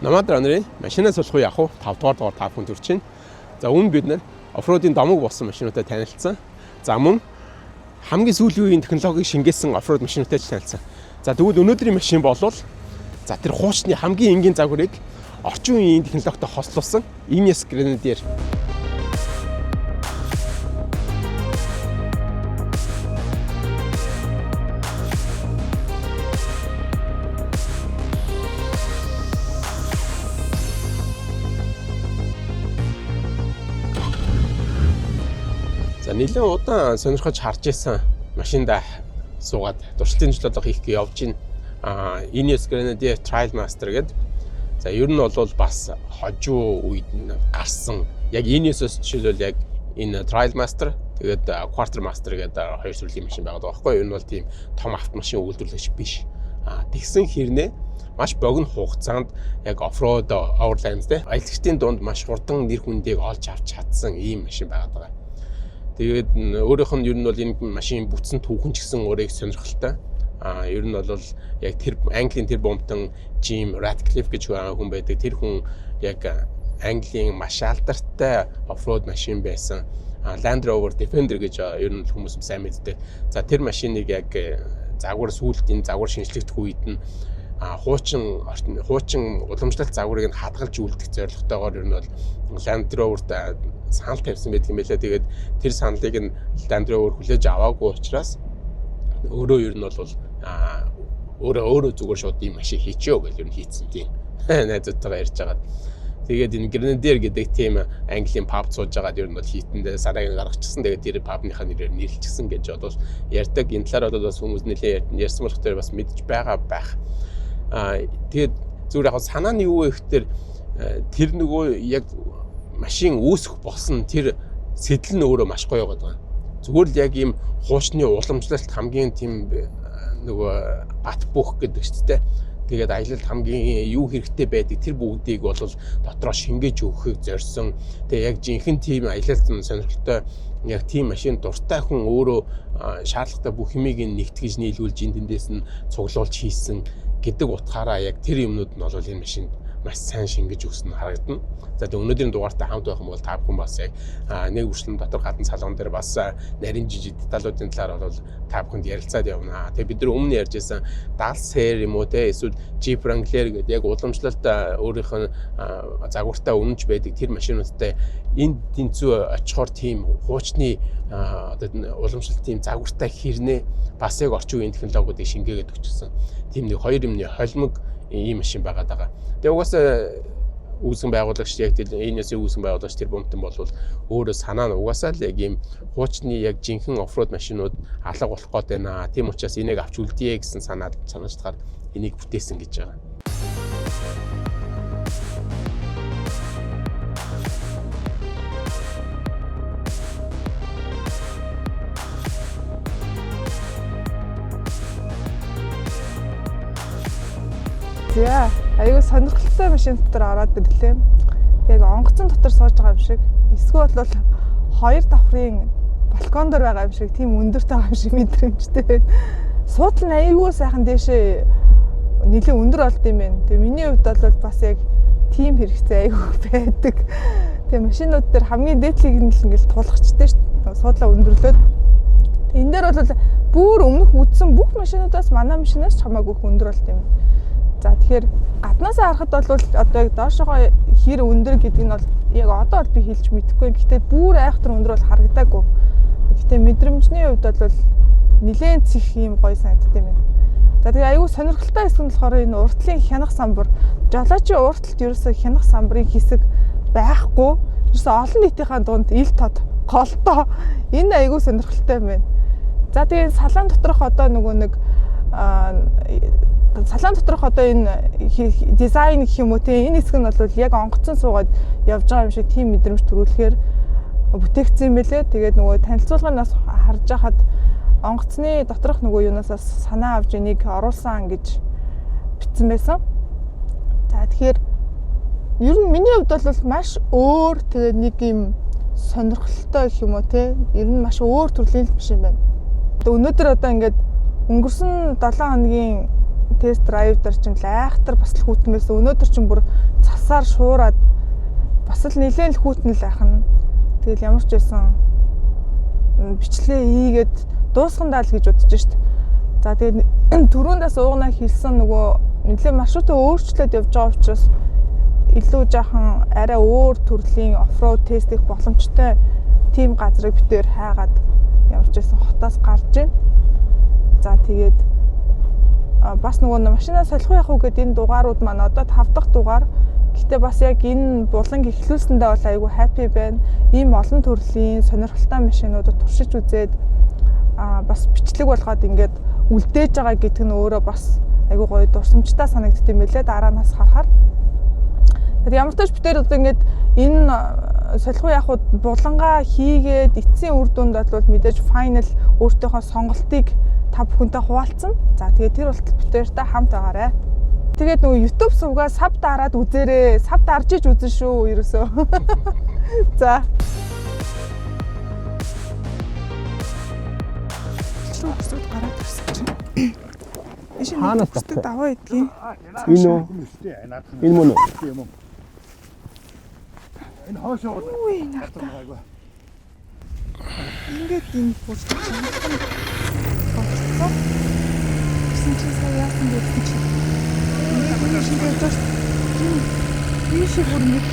Намаад өнөрийн машинаас суулгах явах уу 5 дугаар та бүхэн төрж байна. За өмнө бид нэр оффроадын домог болсон машинуудаа танилцсан. За мөн хамгийн сүүлийн үеийн технологиг шингээсэн оффроад машинуудтай танилцсан. За тэгвэл өнөөдрийн машин болвол за тэр хуучны хамгийн энгийн загварыг орчин үеийн технологитой хослуулсан Ineos Grenadier. За нэлээд удаан сонирхож харж исэн машинда суугаад туршилтын жил хийх гэж явж байна. Ineos Grenadier Trail Master гэдэг. За ер нь бол бас хожуу үед гарсан. Яг Ineos-оос жишээлбэл яг энэ Trail Master тэгээд Quarter Master гэдэг хоёр төрлийн машин байгаа байхгүй юу? Ер нь бол тийм том автомашин үйлдвэрлэгч биш. Тэгсэн хэрнээ маш богино хугацаанд яг оффроад Overland те аялагчдын дунд маш хурдан нэр хүндийг олж авч чадсан ийм машин байгаа. Тэгээд өөрийнх нь ер нь бол энэ машин бүтсэн түүхэн ч гэсэн өөрөө их сонирхолтой. Ер нь бол яг тэр Английн тэр бомтон Jim Ratcliffe гэж хүн байдаг. Тэр хүн яг Английн маш алдартай оффроад машин байсан. Land Rover Defender гэж ер нь хүмүүс сайн мэддэг. За тэр машиныг яг загвар сүүлтийн загвар шинжлэхдэх үед нь хуучин уламжлалт загварыг нь хадгалж үлдэх зорилготойгоор ер нь бол Land Rover-т санал тавьсан байдаг юм байлаа. Тэгээд тэр саналыг нь Land Rover хүлээж аваагүй учраас өөрөө ер нь бол өөрөө зүгээр шууд ийм машин хийчихё гэж ер нь хийцэн тийм найзуудтайгаа ярьж байгаа. Тэгээд энэ Grenadier гэдэг тийм Английн паб сууж байгаад ер нь бол хийтэндээ сарайг гаргачихсан. Тэгээд тэр пабныхаа нэрээр нэрлэлчихсэн гэж бол ярьдаг. Энэ талаар бол бас хүмүүс нэлээд ярьсан болох дээр бас мэдж байгаа байх. Тэгээд зүгээр яг санааны юу вэ гэхээр тэр нөгөө яг машин үүсэх болсон тэр сэтэл нь өөрөө маш гоё байгаа. Зүгээр л яг ийм хуучны уламжлалт хамгийн тийм нөгөө бат бөх гэдэг шүү дээ. Тэгээд аялалд хамгийн юу хэрэгтэй байдаг тэр бүгдийг бол дотроо шингээж өгөхийг зорьсон. Тэгээд яг жинхэнэ тийм аялалд сонирхолтой яг тийм машин дуртай хүн өөрөө шаардлагатай бүх юмыг нэгтгэж нийлүүлж эндээс нь цуглуулж хийсэн гэдэг утгаараа яг тэр юмнууд нь бол энэ машинд маш сайн шингэж өгсөн харагдана. За тэгээ өнөөдрийн дугаартай хамт байх юм бол та бүхэн бас яг нэг үргэлжлэн дотор гадна салон дээр бас нарийн жижиг деталуудын талаар бол та бүхэнд ярилцаад явна. Тэгээ бид нар өмнө ярьжсэн Dalser юм уу те эсвэл Jeep Wrangler гэдэг яг уламжлалт өөрийнх нь загвартай үнэнч байдаг тэр машинуудтай энэ тэнцүү очихоор тийм хуучны уламжлалт тийм загвартай хэрнээ бас яг орчин үеийн технологиудыг шингээгээд өгчсөн. Тийм нэг хоёр юмны холимог ийм машин байгаад байгаа. Тэгээ угаасаа үүсгэн байгуулагч яг тэр Ineos-ийн үүсгэн байгуулагч тэр бомтон болвол өөрөө санаа нь угаасаа л яг ийм хуучны яг жинхэнэ оффроад машинууд алга болох гээд байна. Тийм учраас энийг авч үлдээе гэсэн санаад санаачлагаар энийг бүтээсэн гэж байгаа. Яа, аюу сонирхолтой машин дотор ороод ирлээ. Яг онгоцон дотор сууж байгаа юм шиг. Эсвэл бол хоёр давхрын балкон дээр байгаа юм шиг, тийм өндөртэй байгаа юм шиг мэдрэмжтэй байна. Суудлын аюу сайхан дээшээ нэлээд өндөр болд юм байна. Тэгээ миний хувьд бол бас яг тийм хэрэгцээ аюу байдаг. Тэгээ машинууд дээр хамгийн дээдлийг нь л ингээл тулгачтай шүү дээ. Суудлаа өндөрлөөд. Энэ дээр бол бүр өмнөх үдсэн бүх машинуудаас манай машинаас ч хамаагүй өндөр болд юм. За тэгэхээр гаднаасаа харахад бол одоо яг доошогоо хэр өндөр гэдэг нь бол яг одоо бол би хэлж мэдэхгүй. Гэхдээ бүр айхтар өндөр бол харагдаагүй. Гэхдээ мэдрэмжний хувьд бол нэлээд цих юм гоё санагддаг юм байна. За тэгээ аюу сонирхолтой хэсэг нь болохоор энэ уртлын хянах самбар. Жолоочийн урталт ерөөсөө хянах самбарын хэсэг байхгүй. Ерөөсөө олон нийтийнхээ дунд ил тод голтоо. Энэ аюу сонирхолтой юм байна. За тэгээ салон доторх одоо нөгөө нэг салон доторх одоо энэ дизайн гэх юм уу те энэ хэсэг нь бол яг онгоцон суугаад явж байгаа юм шиг тийм мэдрэмж төрүүлэхээр бүтээгдсэн юм бэлээ. Тэгээд нөгөө танилцуулганаас харж байхад онгоцны доторх нөгөө юунаас санаа авч энийг оруулсан гэж бичсэн байсан. За тэгэхээр ер нь миний хувьд бол маш өөр тэгээд нэг юм сонирхолтой гэх юм уу те ер нь маш өөр төрлийн машин байна. Өнөөдөр одоо ингээд өнгөрсөн 7 хоногийн тест драйв дээр чинь айхтар бас л хүүтэн байсан. Өнөөдөр чинь бүр цасаар шуураад бас л нэлээд л хүүтэн л айхна. Тэгэл ямар ч байсан бичлээ хийгээд дуусгандаа л гэж бодож шít. За тэгээд түрүүндээ уугнаа хэлсэн нөгөө нэлээд маршрутаа өөрчлөөд явж байгаа учраас илүү жаахан арай өөр төрлийн оффроуд тест их боломжтой тийм газрыг битээр хайгаад ямар ч байсан хотоос гарч ийн. За тэгээд бас нөгөө машинаа солих яах вэ гэдэг энэ дугаарууд маань одоо 5 дахь дугаар. Гэтэ бас яг энэ буланг эхлүүлсэндээ бол айгүй happy байна. Ийм олон төрлийн сонирхолтой машинуудад туршиж үзээд бас бичлэг болгоод ингээд үлдээж байгаа гэдэг нь өөрөө бас айгүй гоё дурсамжтай санагддаг юм байлээ дараанаас харахаар. Тэгээд ямар ч тач битээр одоо ингээд энэ солихуу яхад булангаа хийгээд эцсийн үр дүнд бол мэдээж final өөртөөхөө сонголтыг та бүхэнтэй хуваалцсан. За тэгээд тэр болтол битээртэй хамт байгаарай. Тэгээд нөгөө YouTube сувгаа сав дараад үзээрэй. Сав дарж иж үзэн шүү ерөөсөө. За. Шууд гараад ирсэн чинь. Хаанаас татсан? Даваа идгийн. Энэ үү? Энэ мөн үү? Энэ хоошоо. Үгүй нахта. Ингээд энэ бүр болчихсон. Гэсэн чинь сая яасан гэсэн чинь. Энэ шиг just энэ шиг бүр нэг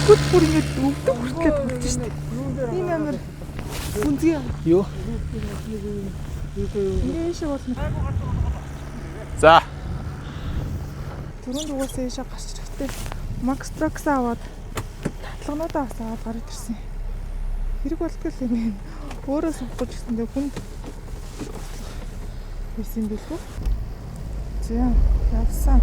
гүт бүр ингээд өвдөг хүртлээ болчих шүү дээ. Энэ амар үнзий. Юу? Энэ шиг бол За. түрүүнд угаасаа ийшээ гарч ирэхдээ Max Trucks аваад татлагнуудаа бас аваад гараад ирсэн. Хэрэг болтгол юм. Өөрөө сувах гэж гэсэндээ хүнд байсан юм билүү? За, явсан.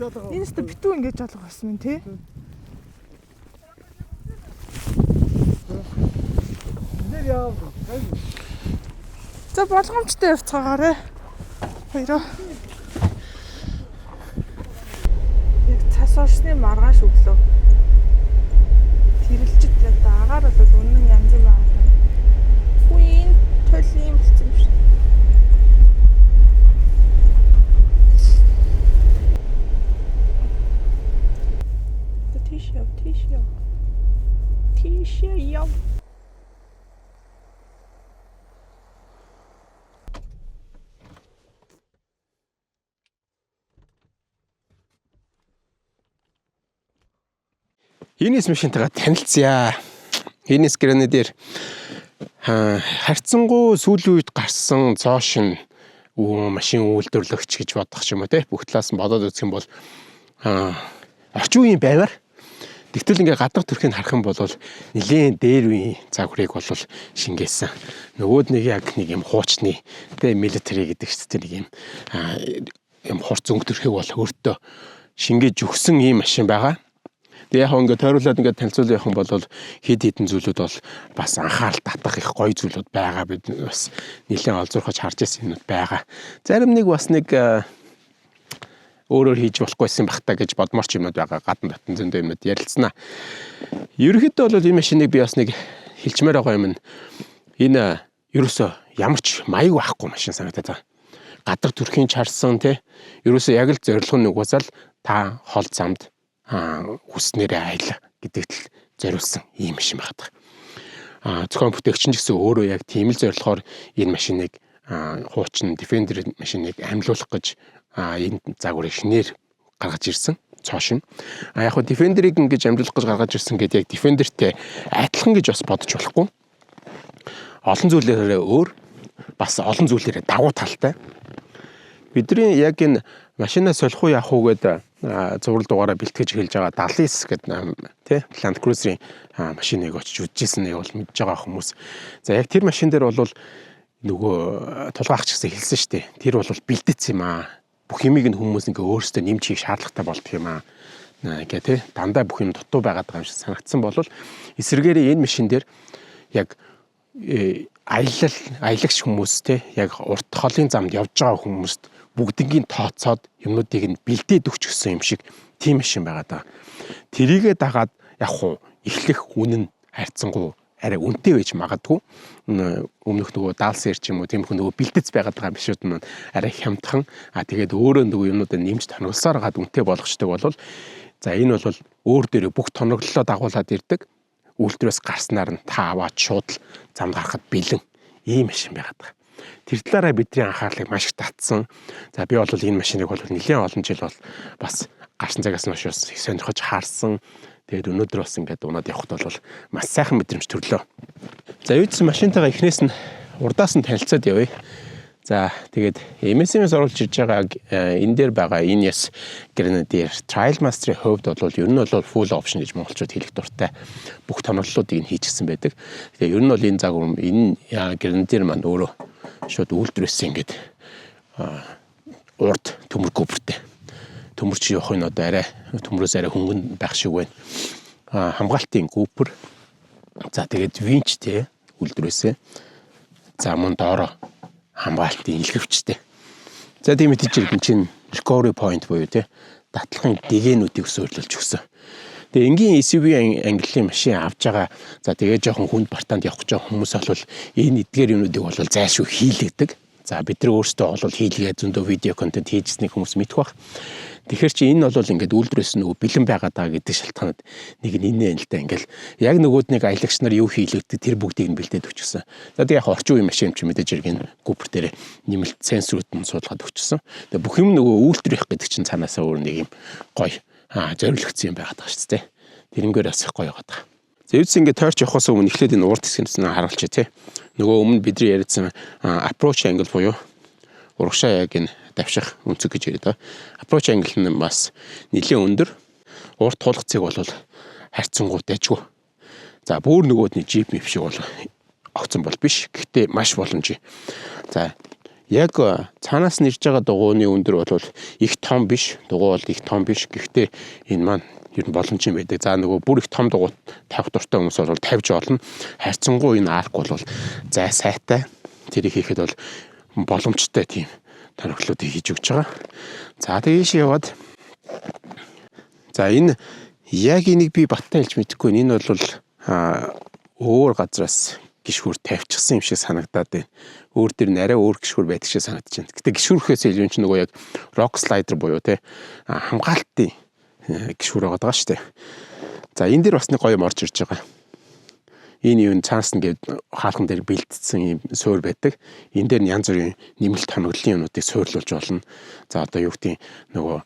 Энэ ч битүү ингэж жолго байсан юм тий. Нэр яав. За болгоомжтой явцгаагаарэ. Хоёроо. Яг цас орсны маргааш өглөө. Тэрэлжид одоо агаар бол үнэн янз юм байна. Үин толим болсон юм шиг. Тийшээ яв. Инес машинтайгаа танилцъя. Инес гранадер харьцангуй сүүлийн үед гарсан цоошин машин үйлдвэрлэгч гэж бодох юм уу те. Бүх талаас нь бодоод үзэх юм бол орчин үеийн байвар тэгтэл ингээ гадар төрхийг харах юм бол нэлээд дээр үеийн цаг хүрээг бол шингээсэн. Нөгөөд нэг яг нэг юм хуучны тэ милитари гэдэг чинь нэг юм хурц өнгө төрхийг бол өөртөө шингээж өгсөн ийм машин байгаа. Тэгээ яг ингээ тойруулаад ингээ танилцуулах юм бол хэд хэдэн зүйлүүд бол бас анхаарал татах их гоё зүйлүүд байгаа. Бид бас нэлээд олзуурхаж харж ирсэн юмуд байгаа. Зарим нэг бас нэг өөрөөр хийж болохгүйсэн бахта гэж бодморч юмуд байгаа. Гадна татан зөндөө юмуд ярилцсанаа. Ерөнхийдөө бол энэ машиныг би бас нэг хэлчмээр байгаа юм. Энэ ерөөсөө ямар ч маяг байхгүй машин санагдаад байгаа. Гадар төрхийн чарсан те. Ерөөсөө яг л зорилго нь угаасаа л та хол замд хүснээрээ айл гэдэгт л зориулсан ийм машин байгаа. Зохион бүтээгч нь гэсэн өөрөө яг тийм л зорилгоор энэ машиныг хуучин Defender машиныг амьлуулах гэж энэ загварыг шинээр гаргаж ирсэн цоошин. Яг хөө Defender-ыг ингэж амьлуулах гэж гаргаж ирсэн гэдэг яг Defender-тэй адилхан гэж бас бодож болохгүй. Олон зүйлээрээ өөр, бас олон зүйлээрээ давуу талтай. Бидний яг энэ машинаа солих уу яах уу гэдэг зураг дугаараа бэлтгэж хэлж байгаа 79 гэдэг тий Land Cruiser-ийн машиныг очиж үзчихсэн нэг бол мэдж байгаа хүмүүс. За яг тэр машин дээр бол нөгөө тулгаагч гэсэн хэлсэн шүү дээ. Тэр бол бэлдэц юм аа. Бүх юмыг нь хүмүүс ингээ өөрсдөө нэмж хийх шаардлагатай болдох юм аа. Ингээ тий дандаа бүх юм дутуу байгаад байгаа юм шиг санагдсан бол эсвэргээрээ энэ машин дээр яг аялагч хүмүүс тий яг урт холын замд явж байгаа хүмүүст бүгднийг тооцоод юмнуудыг нь бэлдээд өгч гсэн юм шиг тийм машин байгаад байгаа. Тэрийгэ дагаад яг хуу эхлэх үнэн хайрцангуй арай үнэтэй байж магадгүй. Өмнөх нөгөө даалсэр ч юм уу тийм их нөгөө бэлдэц байгаад байгаа бишүүд нь арай хямдхан. Тэгээд өөрөө нөгөө юмнуудыг нэмж тоноглосоор гад үнэтэй болгочдөг бол за энэ бол өөр дээрээ бүх тоноглолоо дагуулад ирдэг. Үйлдвэрээс гарснаар нь та аваад шууд замд гарахад бэлэн ийм машин байгаад байгаа. Тэр талаараа бидний анхаарлыг маш их татсан. За би бол энэ машиныг бол нэлээд олон жил бол бас гарсан цагаас нь хойш сонирхож харсан. Тэгээд өнөөдөр бас ингээд унаад явхад бол маш сайхан мэдрэмж төрлөө. За юудсан машинтайгаа эхнээс нь урдаас нь танилцаад явъя. За тэгээд MSM-с оруулж ирж байгаа энэ дээр байгаа Ineos Grenadier Trail Master-ийн хувьд бол ер нь бол full option гэж монголчууд хэлэх дуртай бүх тоноглолуудыг нь хийчихсэн байдаг. Тэгээд ер нь бол энэ загвар энэ Grenadier маань өөрөө шууд үйлдвэрээсээ ингээд урд төмөр гүбэртэй. Төмөрч явах нь одоо арай төмрөөс арай хөнгөн байх шиг байна. Хамгаалтын гүбэр. За тэгээд винчтэй үйлдвэрээсээ. За мөн доороо хамгаалтын илгэвчтэй. За тийм мэдээж иргэн чинь recovery point буюу те датлахын дэгээнүүдийг өсөрлөж өгсөн. Тэгээ энгийн SUV ангиллын машин авж байгаа. За тэгээ жоохон хүнд бартанд явах гэж байгаа хүмүүс бол энэ эдгээр юмнуудыг бол зайлшгүй хийлэгдэг. За бид нар өөрсдөө бол хийлгээд зөндөө видео контент хийжсэнийг хүмүүс мэдэх бах. Тэгэхээр чи энэ бол ингээд үйлдвэрээс нөгөө бэлэн байгаад байгаа гэдэг шалтгаанууд нэг нь энэ л да ингээл яг нөгөөднийг аялагч нар юу хийлэгдэг тэр бүгдийг нь бэлдээд өгчсөн. За тэгээ яг орчин үеийн машин ч мэдээж иргэн гүбэр дээр нэмэлт сенсорууд нь суулгаад өгчсөн. Тэгээ бүх юм нөгөө үйлдвэрх гэдэг чинь цаанаасаа өөр нэг юм гоё зориулагдсан юм байгаад байгаа шүү дээ. Тэрнгээр бас гоё байгаа. За юуц ингээд тойрч явахаас өмнө эхлээд энэ урд хэсгээс нь харуулчих тий. Нөгөө өмнө бидний ярьсан approach angle буюу урагшаа яг энэ давших өнцөг гэж яриад байгаа. Approach angle нь бас нэлээд өндөр. Урт тулгцыг бол харьцангуй дайжгүй. За бүр нөгөөдний Jeep мэв шиг бол огцон бол биш. Гэхдээ маш боломжтой. За яг цаанаас нь ирж байгаа дугууны өндөр бол их том биш. Дугуй бол их том биш. Гэхдээ энэ маань ер нь боломж юм байдаг. За нөгөө бүр их том дугуй тавих дуртай хүмүүс бол тавьж олно. Харьцангуй энэ арк бол зай сайтай. Тэрийг хийхэд бол боломжтой тийм тоноглолуудыг хийж өгч байгаа. За тийш яваад за энэ яг энийг би баттай хэлж мэдэхгүй. Энэ бол өөр газраас гişхүр тавьчихсан юм шиг санагдаад байна. Өөр дээр нь арай өөр гişхүр байдаг шиг санагдаж байна. Гэтэ гişхүрхээс илүү ч нөгөө яг rock slider буюу те хамгаалтын гişхүр байгаа шүү дээ. За энэ дээр бас нэг гоё юм орж ирж байгаа. Энэ юу цаас ингээд хаалхан дээр бэлдсэн юм суур байдаг. Энэ дээр нь янз бүрийн нэмэлт тоноглолын юмнуудыг суурлуулж болно. За одоо юу гэдэг нөгөө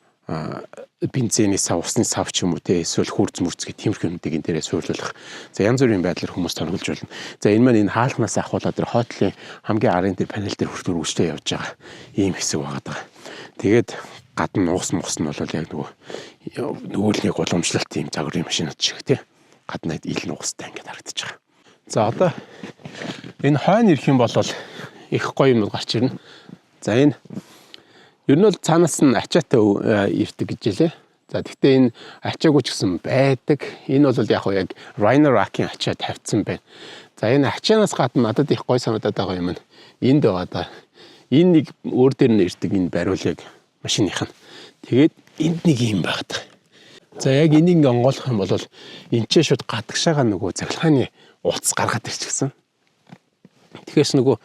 бензиний сав, усны сав ч юм уу те эсвэл хурц мөрц гэх тиймэрхүү юмнуудыг энэ дээрээ суурлуулах. За янз бүрийн байдлаар хүмүүс тоноглож болно. За энэ маань энэ хаалхнаас ахуулаад тэр хойтлын хамгийн арын дээр панел дээр хүртэл үргэлжлээ явж байгаа. Ийм хэсэг байгаа. Тэгээд гадна уус мус нь бол яг нөгөөлний уламжлалт тийм загварын машинууд шиг те гадна ил нуустай ингээд харагдаж байгаа. За одоо энэ хойно ирэх юм бол их гоё юм гарч ирнэ. За энэ ер нь бол цаанаас нь ачаатай ирдэг гэж хэлээ. За гэхдээ энэ ачаагүй ч гэсэн байдаг. Энэ бол яг Rhino Rack-ийн ачаа тавьсан байна. За энэ ачаанаас гадна надад их гоё санагдаад байгаа юм нь энд байгаа да. Энэ нэг өөр дээр нь ирдэг энэ бариулыг машиных нь. Тэгээд энд нэг юм байдаг. За яг энийг онгойлох юм бол энэ ч шууд гадагшаага нөгөө цахилгааны утас гаргаад ирчихсэн. Тэгэхээр нөгөө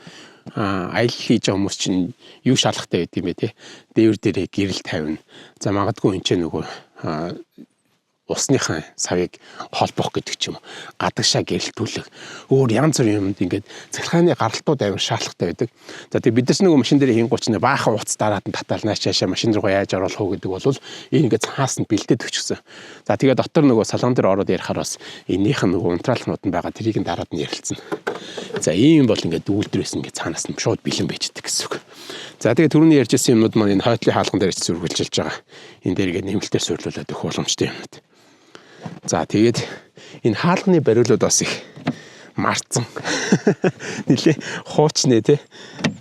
аялал хийж байгаа хүмүүс чинь юу шалахтай байд юм бэ те. Дээвэр дээрээ гэрэл тавина. За магадгүй энэ ч нөгөө усныхаа савыг холбох гэдэг ч юм уу. Гадагшаа гэрэлтүүлэх. Өөр янз бүрийн юмд ингээд цахилгааны гаралтууд авир шаардлагатай байдаг. За тэгээ бид нар нөгөө машин дээр хийн 30 баахан утас дараад нь татаалнаач цаашаа машин руу яаж оруулах уу гэдэг бол энэ ингээд цаас нь бэлдээд өгчихсөн. За тэгээ дотор нөгөө салон дээр ороод ярихаар бас энийх нь нөгөө унтраалхнууд нь байгаа тэрийг нь дараад нь ярилцсан. За ийм бол ингээд үйлдвэрээс ингээд цаанаас нь шууд бэлэн байждаг гэсэн үг. За тэгээ түрүүний ярьжсэн юмнууд маань энэ хойтлын хаалган дээр зөргөлжилж байгаа. Энэ дээр ингээд нэмэлтээр суйрлуулад өгөх боломжтой юмнууд. За тэгээд энэ хаалганы бариулууд бас их марцсан. Нилээ хуучнээ те.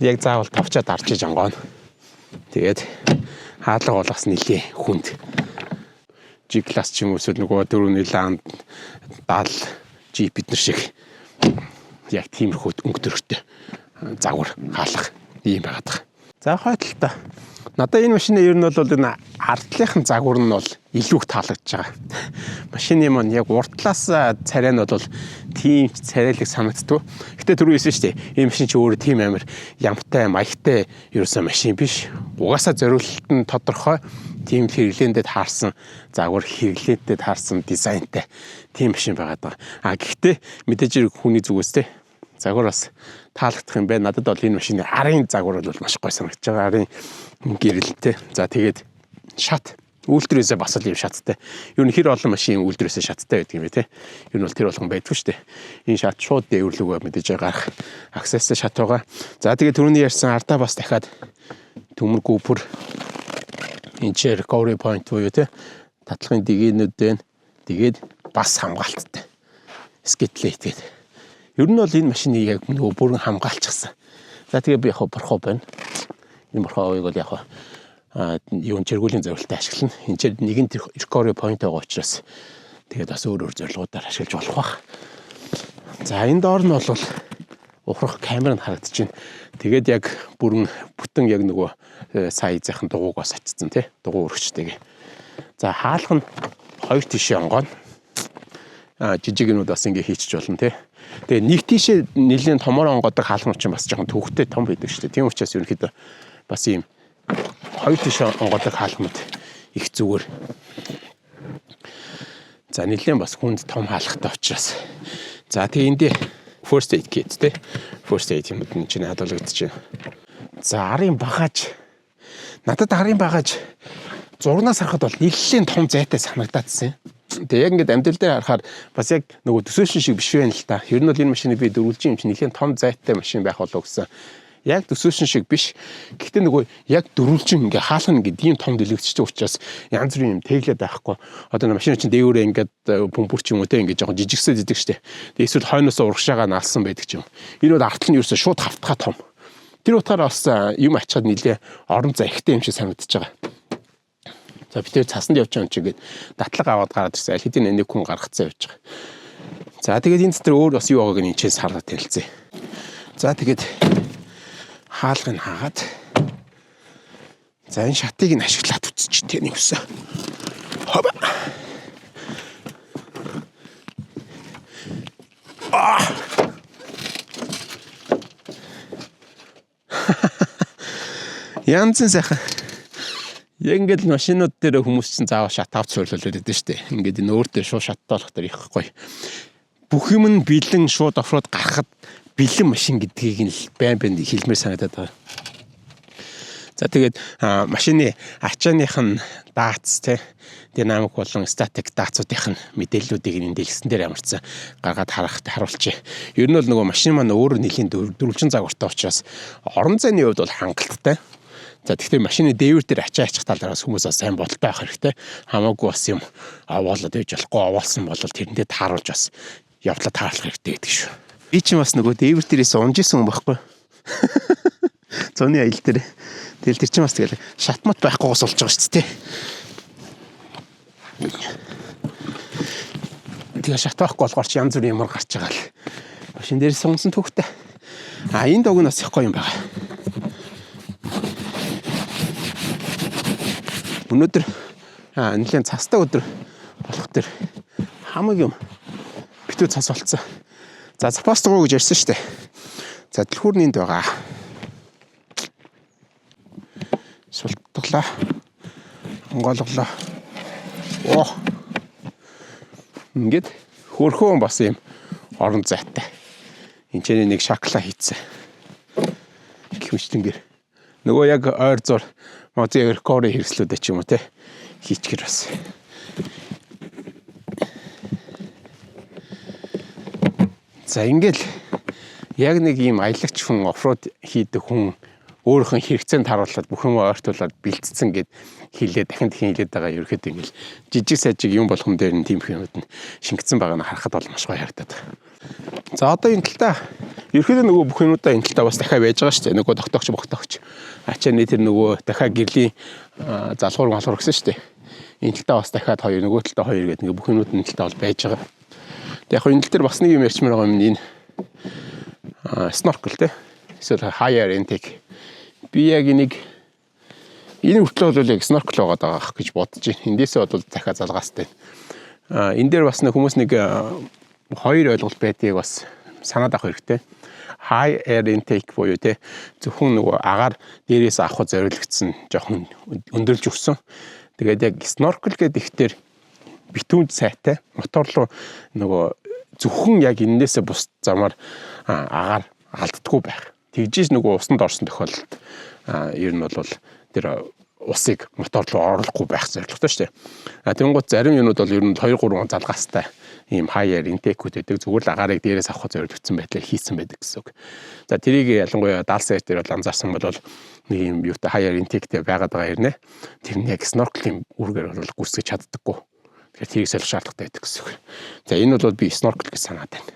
Яг заавал тавчаад арчиж онгоно. Тэгээд хаалга бол бас нилээ хүнд. G class ч юм уу эсвэл нөгөө дөрөвний ланд 70 G бид нар шиг яг тиймэрхүү өнгөтөрхтэй загвар хаалах юм байгаад байгаа. За хойдолтой. Надад энэ машины ер нь бол энэ ардлынхан загвар нь бол илүү их таалагдж байгаа. Машины маань яг уртлаас царай нь бол тийм царайлаг санагддаг. Гэтэ түрүү хэлсэн шүү дээ. Энэ машин чи өөрөө тийм амар ямтай, маягтай ерөөсөн машин биш. Угаасаа зориулалт нь тодорхой. Тийм хэрэглэндэд хаарсан загвар, хэрэглэндэд хаарсан дизайнтай тийм машин байгаад байгаа. Гэхдээ мэдээж хүний зүгээс те загвар бас таалагдах юм байна. Надад бол энэ машины арын загвар бол маш гой санагдаж байгаа. Арын гэрэлтэй. За тэгээд шат үйлдвэрээсээ бас л юм шаттай. Юу н хэр олон машин үйлдвэрээсээ шаттай байдаг юм бэ те. Юу нь бол тэр болгон байдгүй шүү дээ. Энэ шат шууд дээвэрлэгөө мэдээж гарах аксестэй шат байгаа. За тэгээд түрүүний ярьсан ардаа бас дахиад төмөр гүпэр энэ recovery point буюу те татлагын дээгнүүд байна. Тэгээд бас хамгаалттай. Skitlet гэдэг. Ер нь бол энэ машиныг яг нөгөө бүрэн хамгаалчихсан. За тэгээ би яг борхоо байна. Энэ борхоог бол яг юун чиргүүлийн зорилттой ашиглана. Энд чинь нэгэн recovery point байгаа учраас тэгээд бас өөр зорилгуудаар ашиглаж болох бах. За энэ доор нь бол ухрах камер нь харагдаж байна. Тэгээд яг бүрэн бүтэн яг нөгөө сайзынхан дугуйг бас ачсан тий. Дугуй өргөчтэйгээ. За хаалх нь хоёр тишээ онгоно. Жижигнүүд бас ингэ хийчих болно тий. Тэгээ нэг тишээ нэлийн томоор онгодог хаалхнууд чинь бас жоохон төвхтэй том байдаг шүү дээ. Тийм учраас ерөнхийдөө бас ийм хоёр тишээ онгодог хаалхнууд их зүгээр. За нэлийн бас хүнд том хаалхтай учраас. За тэгээ эндээ first aid kit тий. First aid юм чинь хадгалагдчих. За арын багаж. Надад арын багаж зурнаас харахад бол нэлээд том зайтай санагдаадсэн. Тэгээ яг ингээд амьдрал дээр харахаар бас яг нөгөө төсөөшин шиг биш байна л та. Ер нь бол энэ машиныг би дөрвөлж юм чинь нэлээд том зайтай машин байх болов гэсэн. Яг төсөөшин шиг биш. Гэхдээ нөгөө яг дөрвөлж ингээ хаалхан ингээ ийм том дэлгэгчтэй учраас янз бүрийн юм тэглээд байхгүй. Одоо машин чинь дээврээ ингээд пумпүр ч юм уу те ингээ жоохон жижигсээд идэг штэ. Тэгээ эсвэл хойноос урагшаага наалсан байдаг ч юм. Энэ бол артл нь ерөөсөө шууд хавтгаа том. Тэр утгаараа бас юм ачаад нилээ орон зай ихтэй юм шиг санагдаж байгаа. За би тэр цасанд явж байгаа юм чигээд датлага аваад гараад ирсэн. Аль хэдийн нэг хүн гаргацсан явж байгаа. За тэгээд энэ дотор өөр бас юу байгааг нь энэ ч хараад танилцъя. За тэгээд хаалгыг хаагаад за энэ шатыг нь ашиглаад үтсэж тэний өсөө. Хоба. Янзын сайхан. Яг ингээд машинууд дээр хүмүүс чинь заавал шат авч сурлуулад байдаг шүү дээ. Ингээд энэ өөртөө шууд шаттай болох дээр их гоё. Бүх юм нь бэлэн шууд офрод гарахад бэлэн машин гэдгийг нь байн хэлмээр санагдаад байгаа. За тэгээд машины ачааных нь дац те динамик болон статик даацуудын мэдээллүүдийг энэ дэлгэсэн дээр ямарчсан гаргаад харуулчих. Ер нь бол нөгөө машин маань өөр нэлийн дөрвөлжин загвартай учраас орон зайны хувьд бол хангалттай. За тэгэхээр машины дээвэр дээр ачаа ачих талаараас хүмүүс сайн бодолтой байх хэрэгтэй. Хамаагүй бас юм аваалаад байж болохгүй аваалсан бол тэрэндээ тааруулж бас явдлаа тааруулах хэрэгтэй гэдэг шүү. Би ч бас нөгөө дээвэр дээрээс унж исэн юм байхгүй. Зуны аялал дээр. Тэгэл тэр чинь бас тэгэл шатмат байхгүйгээс болж байгаа шүү дээ. Тэгээ шат байхгүй болохоор ч янз бүрийн юмар гарч байгаа л. Машин дээрээс унсан төвхтэй. Энэ дог нь бас их гоё юм байна. Өнөөдөр нэлээд цастай өдөр болох төр хамаг юм битүү цас болцсон. За запас дугуй гэж ярьсан шүү дээ. За дэлхүүрнийнд байгаа. Султглаа. Онголглоо. Ингээд хөрхөн бас юм орон зайтай. Энд ч нэг шакла хийцэн. Гүчтэнгэр. Нөгөө яг ойр зур модын recovery хэрэгслүүдэ ч юм уу те хийчихэр бас. За ингээл яг нэг юм аялагч хүн оффроуд хийдэг хүн өөрийнхөө хэрэгцээнд харуулад бүх юм ойртуулад бэлдсэн гэд хэлээ дахин хэлээд байгаа ерөөхдөө ингээл жижиг сажиг юм болгон дээр нь тийм юмуд нь шингэсэн байгаа нь харахад бол маш гоё харагдаад. За одоо энэ талаа ерөөхдөө нөгөө бүх юмудаа энэ талаа бас дахиад байж байгаа шүү дээ. Нөгөө тогтоогч богтоогч. Ачааны тэр нөгөө дахиад гэрлийн залхуур малхуур гэсэн шүү дээ. энэ талдаа бас дахиад 2 нөгөө талдаа 2 гэдэг ингээ бүх юмуд энэ талдаа бол байж байгаа. Тэг яг энэ тал дээр бас нэг юм ярьчмаар байгаа юм энэ snorkel те. Эсвэл higher intake. Би яг энийг энэ хүртэл бол яг snorkel байгаа гэж бодож байна. Эндээсээ бол дахиад залгаастай. Энэ дээр бас нэг хүмүүс нэг 2 ойлголт байдгийг бас санаад авах хэрэгтэй. High air intake буюу те зөвхөн нөгөө агаар дээрээс авах зориулагдсан жоохон өндөрж өгсөн. Тэгээд яг snorkel гэдэг ихтер битүүнд сайтай мотор руу нөгөө зөвхөн яг энээсээ бус замаар агаар алддаггүй байх. Тэгжиж нөгөө усанд орсон тохиолдолд ер нь бол тэр усыг мотор руу оруулахгүй байх зорилготой шүү дээ. Тэнгууд зарим юмуд бол ер нь 2-3 залгаастай ийм higher intake-үүд гэдэг зүгээр л агаарыг дээрээс авах зорилгогдсон байдлаар хийсэн байдаг гэсэн үг. За тэрийг ялангуяа даалсайт дээр бол анзаарсан бол нэг юм юутай higher intake-тэй байгаад байгаа юм нэ. Тэр нь яг snorkel-ийн үүргээр бол гүйцэж чаддаггүй. Тэгэхээр тэрийг солих шаардлагатай байдаг гэсэн үг. За энэ бол би snorkel гэж санаад байна.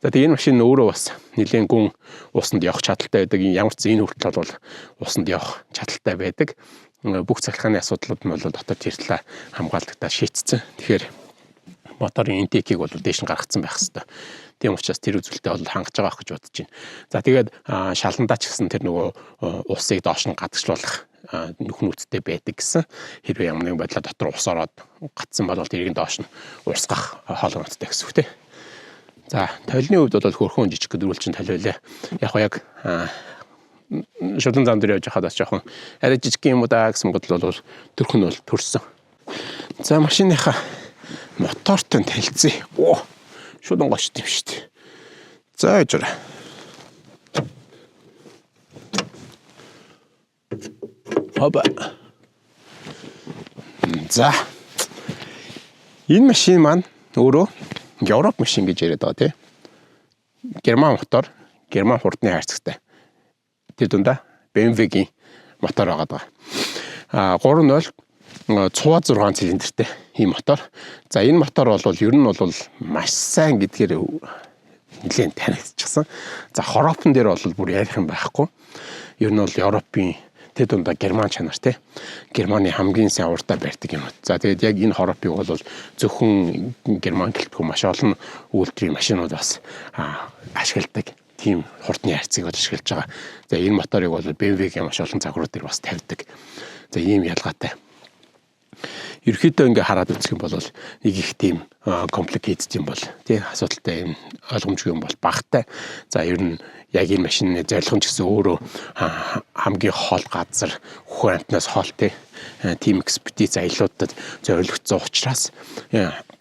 За тэгээ энэ машин өөрөө бас нэлийн гүн усанд явах чадaltaй байдаг. Ямар ч энэ хүртэл бол усанд явах чадaltaй байдаг. Бүх цахилгааны асуудлууд нь бол дотор тэр талаа хамгаалагдаа шийдсэн. Тэгэхээр моторын интекийг бол дээш нь гаргацсан байх хэвээр. Тийм учраас тэр үзүүлэлтэд бол хангаж байгаа гэж бодож байна. За тэгээд шаландаа ч гэсэн тэр нөгөө усыг доош нь гадагшлуулах нүхнүүдтэй байдаг гэсэн. Хэрвээ ямар нэгэн байдлаар дотор ус ороод гатсан бол тэрийг доош нь урсгах хоолойтой гэсэн үг тийм. За толны хувьд бол хөрхөн жижиг дөрвөлчин толиулаа. Яг шудан зам дээр явж хахад бас жоохон арай жижиг юм уу даа гэсэн бодол бол төрх нь бол төрсөн. За машиныхаа мотортой талцъя. Оо шудан гочт юм шүү дээ. За яжра. Хоба. За. Энэ машин маань өөрөө Европ машин гэж яриад байгаа тийм. Герман мотор, герман хурдны хайрцагтай. Тэр дундаа BMW-гийн мотор байгаа. 3.0 106 цилиндртэй ийм мотор. За энэ мотор бол ер нь бол маш сайн гэдгээр нэлээд танигдчихсан. За Европын дээр бол бүр ярих юм байхгүй. Ер нь бол Европын тэд дундаа герман чанар тий. Германы хамгийн сайн урдаа барьдаг юм. За тэгээд яг энэ Европыг бол зөвхөн герман гэлтгүй маш олон үйлдвэрийн машинууд бас ашигладаг. Тийм хурдны хайрцаг бол ашиглаж байгаа. За энэ моторыг бол BMW-гийн маш олон загварууд дээр бас тавьдаг. За ийм ялгаатай. Ерөнхийдөө ингээ хараад үзэх юм бол нэг их тийм complicated юм бол тий асуудалтай юм ойлгомжгүй юм бол багтай. За ер нь яг энэ машины зорилго нь ч гэсэн өөрөө хамгийн хол газар хөх амтнаас хол тий team expertise аялуудад зориулагдсан учраас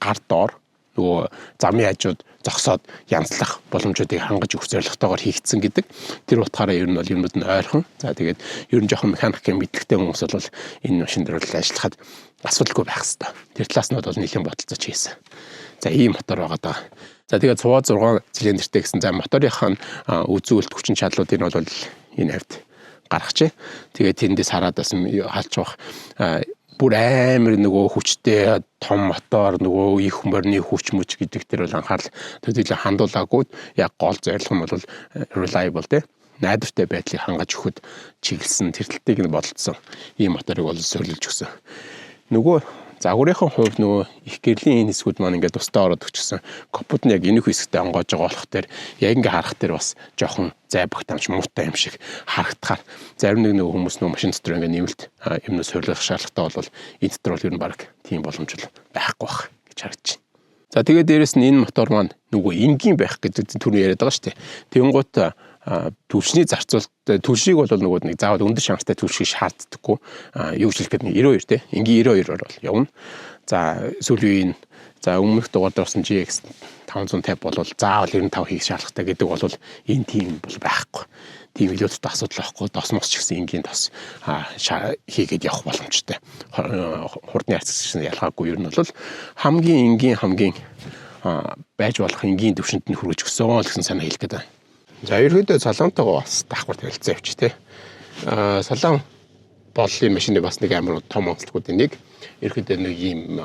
гар доор нөгөө замын хажууд зогсоод янзлах боломжуудыг хангаж өгөх зорилготойгоор хийгдсэн гэдэг. Тэр утгаараа ер нь бол юмуд нь ойрхон. За тэгээд ер нь жоохон механикийн мэдлэгтэй хүмүүс бол энэ машин дээр бол ажиллахад асуудалгүй байх хэвээр. Тэр талаас нь бол нэлийн бодолцож хийсэн. За ийм мотор байгаа даа. За тэгээд 106 цилиндртэй гэсэн за моторынхаа үзүүлэлт хүчин чадлуудыг нь бол энэ хавьд гаргачээ. Тэгээд тэндээс хараад бас халж авах бүр амар нөгөө хүчтэй том мотор нөгөө их морины хүч мүч гэдэг тэр бол анхаарал төдийлөн хандуулаагүй яг гол зорилго нь бол reliable те найдвартай байдлыг хангаж өгөхөд чиглэсэн тэр талтыг нь бодолцсон ийм моторыг бол сольж өгсөн. Нөгөө загварынхаа хувьд нөгөө их гэрлийн энэ хэсгүүд маань ингээд тусдаа ороод өчсөн. Капот нь яг энэхүү хэсэгтээ онгоож байгаа болох тэр яг ингээ харах тэр бас жоохон зай багтаамж муутай юм шиг харагдахаар зарим нэг нөгөө хүмүүс нөгөө машин дотор ингээ нэмэлт юмнаас сольох шаардлагатай бол энэ дотор бол ер нь баг тийм боломж байхгүй байх гэж харагдаж байна. За тэгээд дээрэс нь энэ мотор маань нөгөө энгийн байх гэдэг түрүү яриад байгаа шүү дээ. Тэнгуут түлшний зарцуулалт түлшийг бол нөгөө нэг заавал өндөр шанстай түлшийг шаарддаггүй. Юу ч хэлэхэд 92 те. Энгийн 92-оор бол явна. За сүүлийн за өмнөх дугаар дээр болсон GX 550 бол заавал 95 хийх шаардлагатай гэдэг бол энэ тийм бол байхгүй. Тийм илүүтэй асуудал байхгүй. Тос мос ч гэсэн энгийн тос хийгээд явах боломжтой. Хурдны хайрцагч ялгаагүй ер нь бол хамгийн энгийн хамгийн байж болох энгийн төвшөнд нь хүргэж өгсөн гэсэн санаа хэлгээд байна. За ерөөдөө салонтойгоо бас давхар танилцсан явчих тий. Салон боллын машины бас нэг амар том онцлогуудын нэг. Ерөөдөө нэг ийм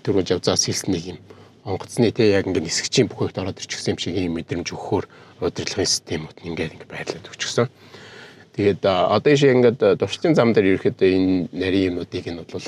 дөрөв явзаас хэлсэн нэг юм онгоцны тий яг ингэ нисгчийн бүхээгт ороод ирчихсэн юм шиг ийм мэдрэмж өгөхөөр удирдлагын системүүд ингээд байрлаад өгчихсөн. Тэгээд одоо ийшээ ингээд туршлагын зам дээр ерөөдөө энэ нарийн юмнуудыг нь бол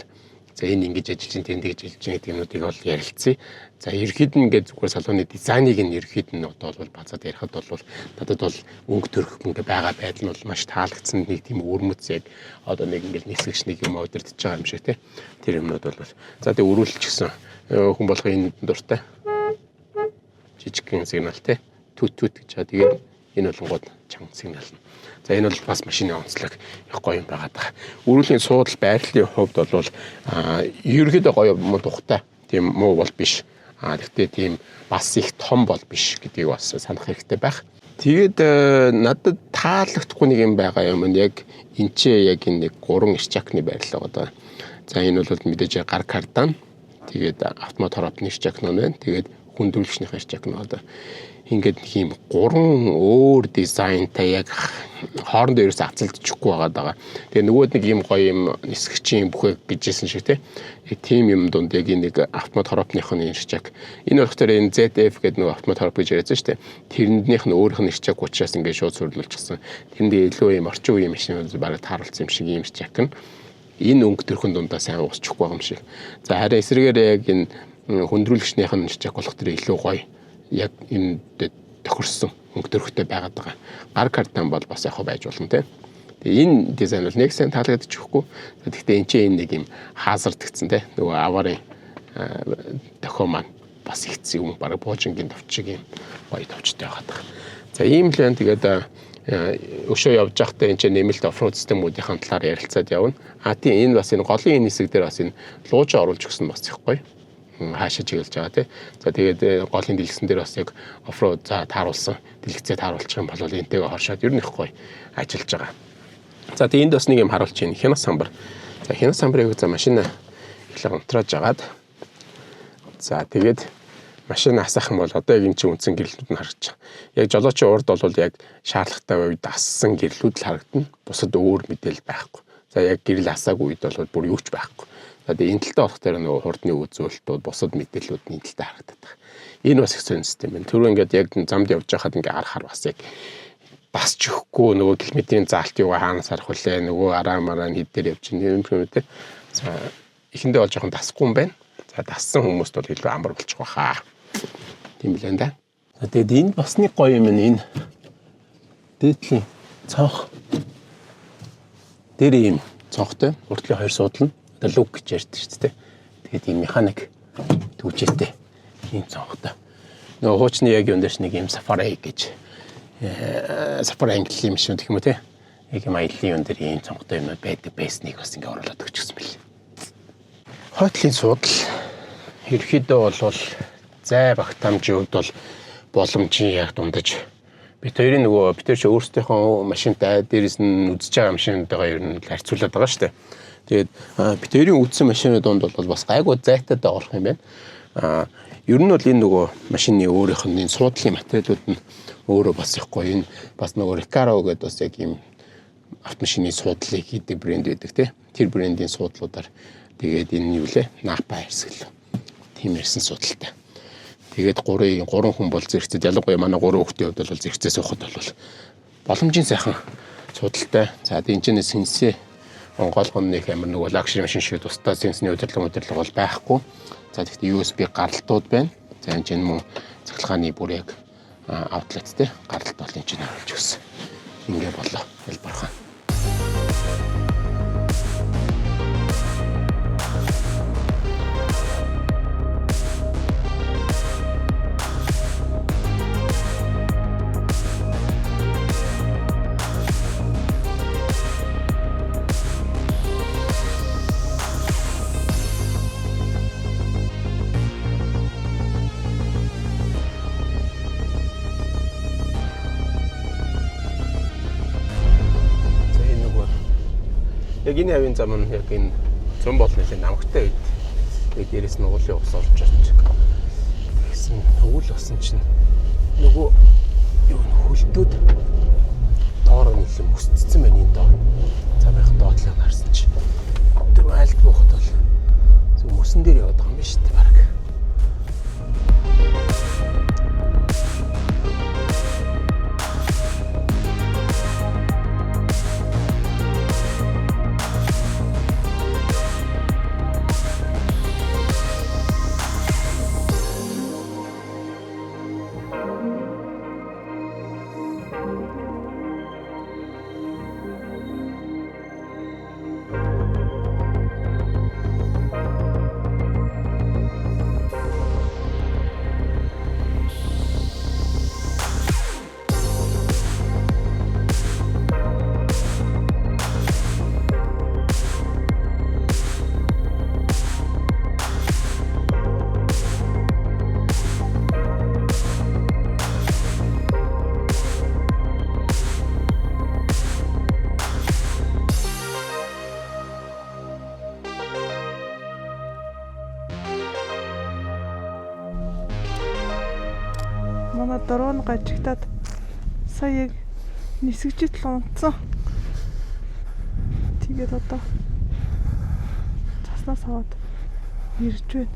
За энэ ингэж ажиллаж чинь тэнд ингэж ажиллаж байгаа гэдгийг бол ярилцъя. За ерхэд нь ингээд зүгээр салууны дизайныг нь ерхэд нь одоо бол базаад ярихад бол надад бол өнгө төрх ингээ байгаа байдал нь бол маш таалагдсан нэг тийм өрмөц яг одоо нэг ингээд нисгэж нэг юм удирдах байгаа юм шиг тий. Тэр юмнууд бол за тэг өрүүлж гисэн хүн болгоо энэ дуртай. Жижигхэн сигнал тий. Түт гэж чаа тэгээд энэ болонгууд чанга сигнал нь. За энэ бол бас машины онцлог их гоё юм байгаа даа. Өрүүлийн суудал байрлалын хувьд бол ерөөдөө гоё тухтай. Тийм муу бол биш. Гэхдээ тийм бас их том бол биш гэдгийг бас санах хэрэгтэй байх. Тэгээд надад таалагдахгүй нэг юм байгаа юм нь яг энчээ яг энэ 3 ирчакны байрлал байгаа даа. За энэ бол мэдээж гар кардан. Тэгээд автомат хоропны ирчакн байна. Тэгээд хүндрүүлэгчнийх ирчакн байна. Ингээд нэг юм 3 өөр дизайнтай яг хоорондоо ерөөсөө авцалдчихгүй байгаа. Тэгээ нөгөөд нэг юм гоё юм нисгчийн бүхэ гэжсэн шиг тийм юм дунд яг нэг автомат хоропных нь ирчак. Энэ болохоор энэ ZF гэдэг нэг автомат хороп гэж яриадсан шүү дээ. Тэрнийх нь өөрийнх нь ирчак учраас ингээд шууд сүрлүүлчихсэн. Тэрэнд илүү юм орчин үеийн машинууд бараг тааруулсан юм шиг юм ирчак нь. Энэ өнгө төрхөн дундаа сайн уусчихгүй байгаа юм шиг. За харин эсрэгээр яг энэ хүндрүүлэгчнийх нь ирчак болох тэр илүү гоё яг энэ тохирсон өнгө төрхтэй байгаад байгаа. Гар кардан бол бас яг байж болно те. Тэгээ энэ дизайн бол нэг сайн таалагдчихгүй. Гэхдээ энэ чинь нэг юм хаазардагдсан те. Нөгөө аварын дохио маань бас ихцэн юм бараг буужингийн товчиг юм гоё товчтой байгаад байгаа. За ийм л байна. Тэгээд өшөө явж байхдаа энэ чинь нэмэлт оффроуд системүүдийн талаар ярилцаад явна. Тийм энэ бас энэ голын энэ хэсэг дээр бас энэ луужаа оруулж өгсөн бас их гоё. Хаашаа чиглэж байгаа тий. За тэгээд голын дэлгэсэн дээр бас яг оффроуд за тааруулсан дэлгэцээ тааруулчих юм бол энтэйгээ хоршоод ер нь их гоё ажиллаж байгаа. За тэгээд энд бас нэг юм харуулж байна. Хянас самбар. За хянас самбарыг за машина эхлээ унтрааж агаад за тэгээд машина асаах юм бол одоо яг энэ чинь үндсэн гэрлэлүүд нь харагдаж байгаа. Яг жолоочийн урд бол яг шаардлагатай үед ассан гэрлэлүүд л харагдана. Бусад өөр мэдээлэл байхгүй. За яг гэрэл асаагүй үед бол бүр юу ч байхгүй. Тэгээд энэ талтай болох дээр нөгөө хурдны үзүүлэлтүүд бусад мэдээллүүд нь энэ талтай харагдаад байгаа. Энэ бас их сонь систем байна. Түрүү ингээд яг замд явж байхад ингээд харахаар бас яг бас ч өгөхгүй нөгөө километрийн заалт юу хаанаас харах вүлээ нөгөө араа мараа хэд дээр явж юм юм те. За эхэндээ бол жоохон дасахгүй юм байна. За дассан хүмүүст бол илүү амар болчих واخа. Тийм л энэ да. За тэгээд энэ бас нэг гоё юм энэ дээдлийн цонх дээр юм цонхтой уртлын хоёр суудлын лук гэж ярьдаг шүү дээ. Тэгээд ийм механик төвчээтэй ийм цонхтой. Нөгөө хуучны яг юм дээрс нэг ийм Safari гэж Safari англи юм шиг гэх юм уу те. Яг юм аяллаа юм дээр ийм цонхтой юм байдаг байсныг бас ингээ оруулаад өгчихсэн байл. Хойтлын суудал ерөөхдөө бол зай багтаамжийн хувьд бол боломжийн яг дундаж бид хоёрын нөгөө бид ч өөрсдийнхөө машинтай дээрээс нь үзэж байгаа машинтайгаа ер нь харьцуулаад байгаа шүү дээ. Тэгээд бид хоёрын үзсэн машины донд бол бас гайгүй зайтад орох юм байна. Ер нь бол энэ нөгөө машины өөрийнх нь энэ суудлын материалууд нь өөрөө бас их гоё. Энэ бас нөгөө Recaro гэдэг бас яг ийм автомашины суудлыг хийдэг брэнд байдаг тий. Тэр брэндийн суудлуудаар тэгээд энэ юу лээ? Napa хэсгэл. Тийм ярьсан суудалтай. Тэгээд 3 хүн бол зэрэгцээд ялангуяа манай 3 хүүхдийн хувьд бол зэрэгцээ суухад бол боломжийн сайхан суудалтай. За энэ чинь сенсэ онголгон нэг амар нөгөө лакшери машин шиг тусдаа сенсний удирдлага бол байхгүй. За тэгэхдээ USB гаралтууд байна. За энэ чинь мөн цахилгааны бүр яг аутлеттэй гаралт бол энэ чинь оруулж өгсөн. Ингээ болоо. Ялбархан. Яг энэ авийн зам нь яг энэ зам болны намхтай үед дээрээс нь уулын ус орж ирж гэсэн өвөл болсон чинь нөгөө юу хөлтүүд доор нь юм өсцсөн байна энэ доор. Замынх доотлыг харсан чи тэр айлт буухад бол зөв мөсөн дээр яваад байгаа юм биш үү баг. Дрон гажигтаад сая яг нисгэж унтсан. Тэгээд одоо цаснаас аваад ирж байна.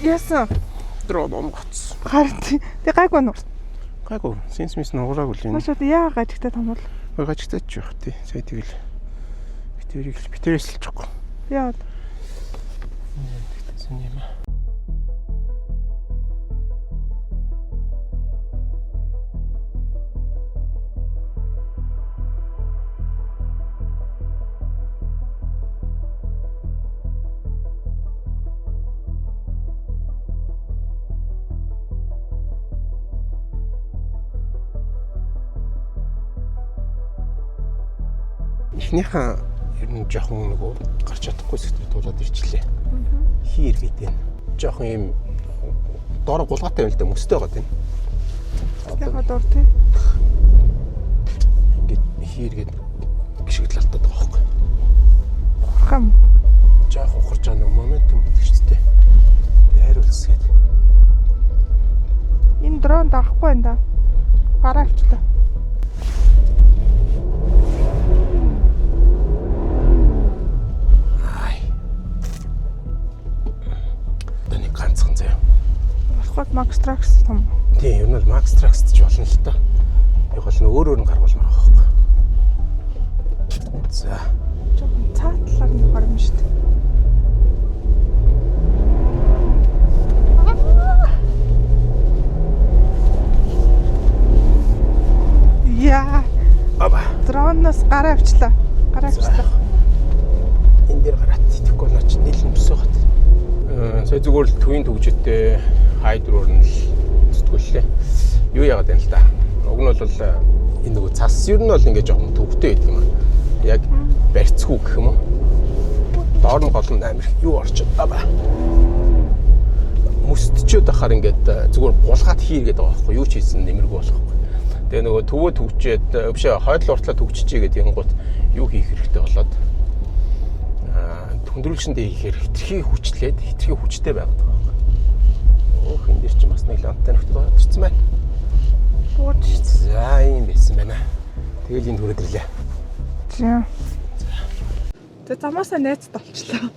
Яасан? Дрон онгоц. Харин тэг гайгүй нуу. Гайгүй. Сенс нуураагүй л энэ. Машаад яа гажигтаад хамбал. Гажигтаач явах тий. Сая тэгэл битэрээс л чихгүй. Яад. Тэгсэн юм аа. Эхнийхээ ер нь жоохон нөгөө гарч чадахгүй сэтэл дуулаад ирчлээ. Хий эргээд байна. Жоохон юм доор гулгаатай юм л да мөстэй байгаа тийм. Яхаа дор тий. Ингээд хий эргээд гიშгэл алтаад байгаа байхгүй. Хам. Жоохон ухарч байгаа нэг моментум гэжтэй. Дайруулсгээд. Энэ дрон даахгүй байна да. Гараа авчлаа. Max Trax том. Тийм, ер нь бол Max Trax ч болно л та. Яг бол өөр нь гаргуулмаар байгаа байхгүй. За. Жоохон цаатлаар нь явах юм шүү дээ. Яа. Аба. Дроноос гараа авчлаа. Энэ дээр гараад итгэхгүй наач нийлэн өссөн хат. Сая зүгээр л төвийн төгжөдтэй хайдруур нь л зүтгүүллээ. Юу яагаад байна л да. Уг нь бол энэ нөгөө цас ер нь бол ингээд жоохон төвхтэй байдаг юм аа. Яг барьцгүй гэх юм уу. Доор нь гол нь амир юу орчод байгаа. Мөстчөөд ахаар ингээд зүгээр булгаад хийргээд байгаа байхгүй юу ч хийсэн нэмэргүй болохгүй. Тэгээ нөгөө төвөө төгчээд бишээ хойдол уртлаа төгччихээ гэдэг юм гут юу хийх хэрэгтэй болоод хүндрүүлэгчэндээ хийхээр хитрхи хүчтэй байгаад байгаа байхгүй. Өөх энэ дэр чинь бас нэг ланттай нөхдөд орчихсан байна. Бууж. За юм байсан байна. Тэгэл энд хүрээд ирлээ. За. Тэ замаасаа найз толчлоо.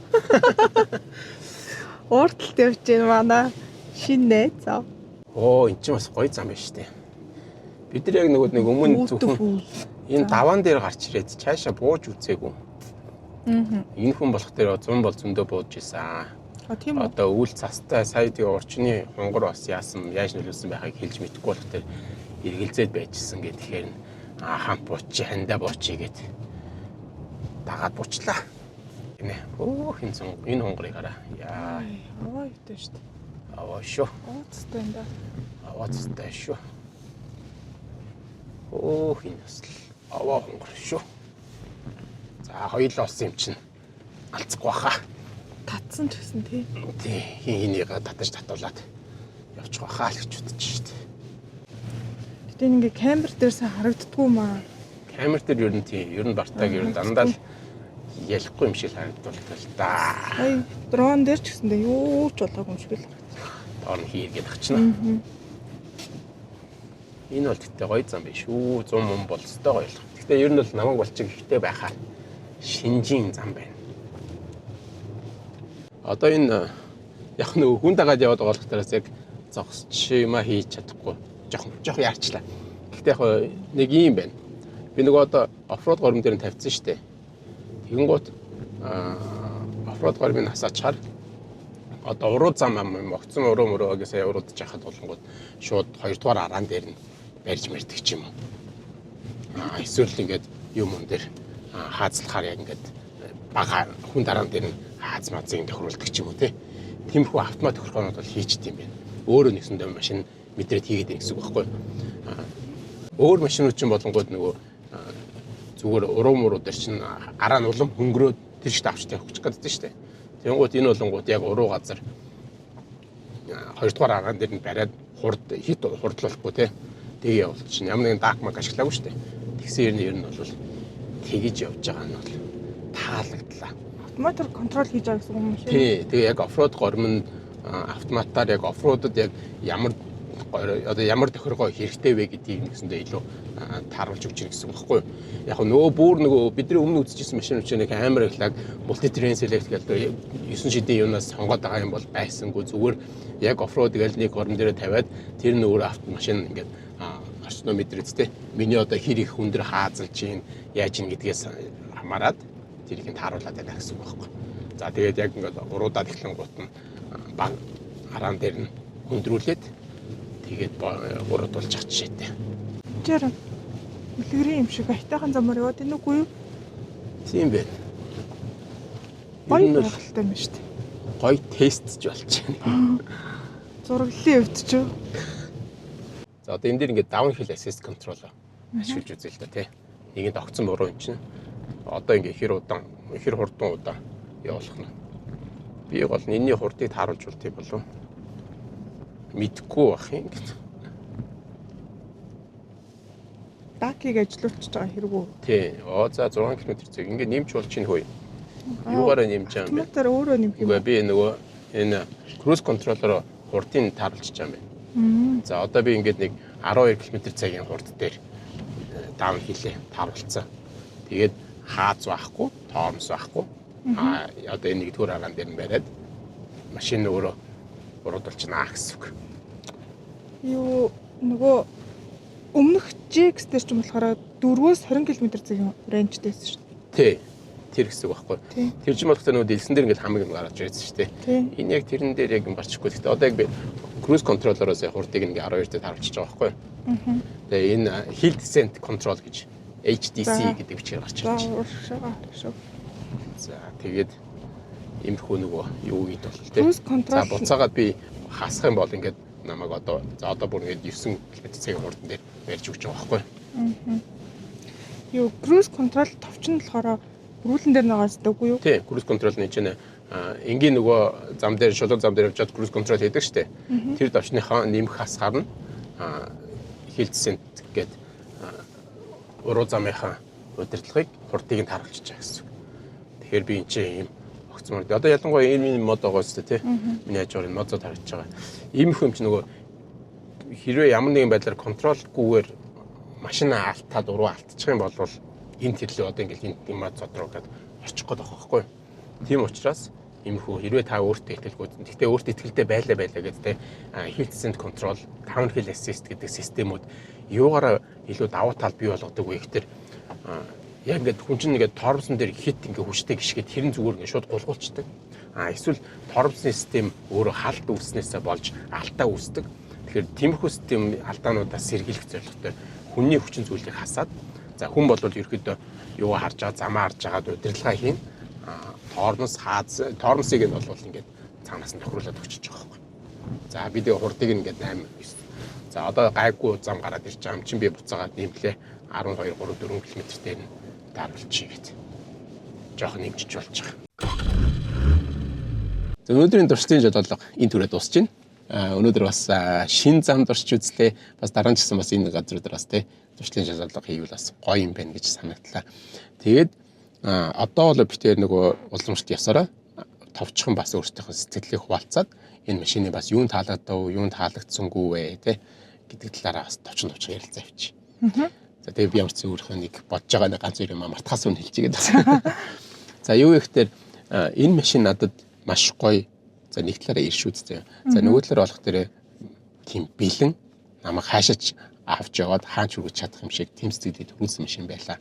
Уурталт явж гин манай шинэ найз. Оо эн чинь бас гоё зам байна шүү дээ. Бид нар яг нэг өмнө зөвхөн энэ даваан дээр гарч ирээд цаашаа бууж үзээгүй. Энэ хүн болох дээр 100 бол зөндөө бууж исэн. Тийм үү. Одоо үйл цастай сая тэгээ орчны хонгор бас яасан яаж нөлөөлсөн байхыг хэлж мэдэхгүй болох дээр эргэлзээд байжсэн гэхээр хаан буучи хандаа буучи гэд дагаад бучлаа. Гинэ. Өөх энэ хонгорыг хараа. Яа. Аваа идэв шүү дээ. Аваа шүү. Ууцтай энэ да. Аваацтай шүү. Өөх энэ бас аваа хонгор шүү. За хоёулаа олсон юм чинь алцахгүй баха. Татсан ч гэсэн тий. Тий, энийг татаж татуулаад явчих байхаа л гэж бодож шít. Гэтэ ингээ камер дээрсээ харагддгүй маа. Камер дээр ер нь тий, ер нь бартаг ер нь дандаа л ялахгүй юм шиг харагдвал л да. Ай, дрон дээр ч гэсэндээ юу ч болоогүй юм шиг л. Доор нь хийгээд агчна. Энэ бол тэгтээ гоё зам биш үү? 100 мөн бол өстой гоё л. Тэгтээ ер нь бол намайг болчих ихтэй байхаа шинжийн зам байна. Одоо энэ яг нөгөө хүн дагаад яваад байгаа болохоос яг зогсч юма хийж чадахгүй жоох яарчлаа. Гэхдээ яг нэг юм байна. Би нөгөө одоо оффроуд гормон дээр нь тавьсан шүү дээ. Тэгэнгუთ оффроуд гормыг хасаачаар одоо уруу зам могцсон уруу мөрөөгээ сая уруудж яхад болонгууд шууд 2 дугаар араан дээр нь барьж мэрдэг ч юм уу. Эсвэл ингээд юм дээр хаацлахаар яг ингээд бага хүн дараан дээр нь хааз мазыг тохируулдаг ч юм уу тиймэрхүү автомат тохиолгоонууд бол хийчихдээ юм байна. Өөрөө нэгсэндээ машин мэдрээд хийгээд байгаа гэсэн үг байхгүй. Өөр машинууд чинь болонгууд нөгөө зүгээр уруу муруу дээр чинь гараа нь улам хөнгөрөөд тэр шигт авч тавих гэж гаддаг шүү дээ. Тэнгуут энэ болонгууд яг уруу газар 2 дугаар араан дээр нь бариад хит хурдлуулахгүй тэгээ явуулчих чинь ямар нэгэн дакмаг ашиглаагүй шүү дээ. Тэгсэн ер нь бол тэгэж явж байгаа нь бол таалагдлаа. Автоматар контрол хийж байгаа гэсэн юм шиг. Тий, тэгээ яг оффроуд гормон автоматар яг оффроудад яг ямар байхгүй. Одоо ямар тохиргоо хэрэгтэй вэ гэдгийг нэгсэндээ илүү тааруулж өгч ирэх гэсэн үг байхгүй. Яг нөгөө бүр нөгөө бидний өмнө үзчихсэн машин нэг амар ихлаг multi terrain select гэдэг 9 шидийн юунаас сонгоод байгаа юм бол байсангүй зүгээр яг оффроуд гээл нэг орон дээр тавиад тэр нь өөр автомашин ингээд орчнометр үстэй. Миний одоо хэр их хүндэр хаазалж чинь яаж ийн гэдгээс хамаарат тэрийг тааруулаад байна гэсэн үг байхгүй. За тэгээд яг ингээд уруудаад эхлэн гут нь баг араан дээр нь хөндрүүлээд тэгээд уруудулж ах жишээтэй. Жирэн. Үлгэрийн юм шиг айтайхан замаар яваад байна уу юу? Тийм байна. Гоё болтой юм шүү дээ. Гоё тестж болж байна. Зураглалын хувьд ч юу? За одоо энэ дээр ингээд downhill assist control ашиглаж үзье л да тий. Нэгэнд огцон буруу юм чинь. Одоо ингээд хэр хурдан удаан явуулах нь. Би гол нь энэний хурдыг тааруулж үлдээ болов. Мэдхгүй бах юм гэж. Дакиг ажилуулчихж байгаа хэрэг үү? Тий. За 6 км/цаг ингээд нэмж бол чинь хөөе. Юугаараа нэмж байгаа юм бэ? Мотор өөрөө нэмэх юм. Үгүй би нөгөө энэ cruise control-оор хурдыг тааруулж байгаа юм байна. За одоо би ингээд нэг 12 км/цагийн хурд дээр даун хийлээ тааруулсан. Тэгээд хааз байхгүй, тоормс байхгүй. Одоо энэ нэгдүгээр агаан дээр нь бариад машин өөрөө уруудулчихна гэсэн үг. Юу нөгөө өмнөх GX дээр ч юм болохоор 4-өөс 20 км/цагийн рейнжтэйсэн шүү дээ. Тий. Тэр гэсэн үг байхгүй. Тэр чинь болохтой нөгөө дэлсэн дээр ингээд хамаг юм гарч ирсэн шүү дээ. Энэ яг тэрэн дээр яг барчихгүй. Гэхдээ одоо яг би cruise control-ороос хурдыг ингээ 12-т тааруулчихж байгаа байхгүй. Тэгээ энэ hill descent control гэж HDC гэдэг бичгээр гарч ирж байна. За тэгээд иймэрхүү нөгөө юу гэдэг бол тий. Cruise control. За буцаагаад би хасах юм бол ингээд намайг одоо бүр ингээд 9 км/цагийн хурдан дээр барьж өгч байгаа байхгүй. Юу cruise control товчон болохоор өрүүлэн дээр нагаас даггүй юу? Тий, cruise control нэг чинь энгийн нөгөө зам дээр шулуун зам дээр явжгаад cruise control хийдэг штэ. Тэр давчныхаа нэмэх хасгаар нь хилцсэн гээд уруу замынхаа удирдлагыг хурдыг нь тааруулж байгаа гэсэн. Тэгэхээр би энэ чинь ийм огцмор. Одоо ялангуяа энэ мод байгаа шүү дээ тий. Миний хажуугаар энэ модод харагдаж байгаа. Ийм их юм чи нөгөө хэрвээ ямар нэгэн байдлаар контролгүйгээр машинаа алтаад уруу алтчих юм бол энэ төрлөө одоо ингээл энэ мод цодроо гэдэг орчих гээд байгаа байхгүй. Тийм учраас иймэрхүү хэрвээ та өөртөө итгэлгүй. Гэхдээ өөртөө итгэлтэй байлаа гэдэг те hill descent control, downhill assist гэдэг системүүд юугаараа илүү давуу тал бий болгодог вэ гэхээр яг ингээд хүн чинь ингээд тоормсон дээр хит ингээд хүчтэй гიშгээд тэрэн зүгээр ингээд шууд гулгуулцдаг. Эсвэл тоормсны систем өөрөө халт үүснээсээ болж алдаа үүсдэг. Тэгэхээр тиймэрхүү систем алдаануудаас сэргийлэх зорилготой хүний хүчин зүйлийг хасаад за хүн бол ерөөдөө юу харж байгаа замаа харж байгаад удирдлагаа хийн. Тоормсыг нь бол ингээд цаанаас нь тохируулаад өчөж байгаа байхгүй. За би тэгээ хурдыг ингээд 8 9. За одоо гайгүй зам гараад ирж байгаа юм чинь би буцаагаад нэмлээ 12 3 4 км дээр нь тааруулчих гээд. Жохон нэмжиж болж байгаа. За өнөөдрийн туршлагын жолоолго энэ түрээ дуусч байна. Өнөөдөр бас шин зам дурч үзлээ. Бас дараа нь ч гэсэн бас энэ газар дээр бас тий туршлагын жолоолго хийвэл бас гоё юм байна гэж санагдлаа. Тэгээд одоо бол бид тэр нөгөө уламжлалт ясаараа товчхон бас өөрсдийнхөө сэтгэлийг хуваалцаад энэ машины бас юунд таалагдав, юунд таалагдсангүй вэ те гэдэг талаараа бас товчхон ярилцаа авчи. За тэгээ би ямар ч өөрийнхөө нэг бодож байгаа нэг ганц юм мартахаас өмнө хэлчихгээд байна. За юу гэхээр энэ машин надад маш гоё. За нэг талаараа иршүүдтэй. За нөгөө талаар болох дээр тийм бэлэн намайг хаашаач авч яваад хаач хүргэж чадах юм шиг тэм сэтгэлд төрүүлсэн машин байлаа.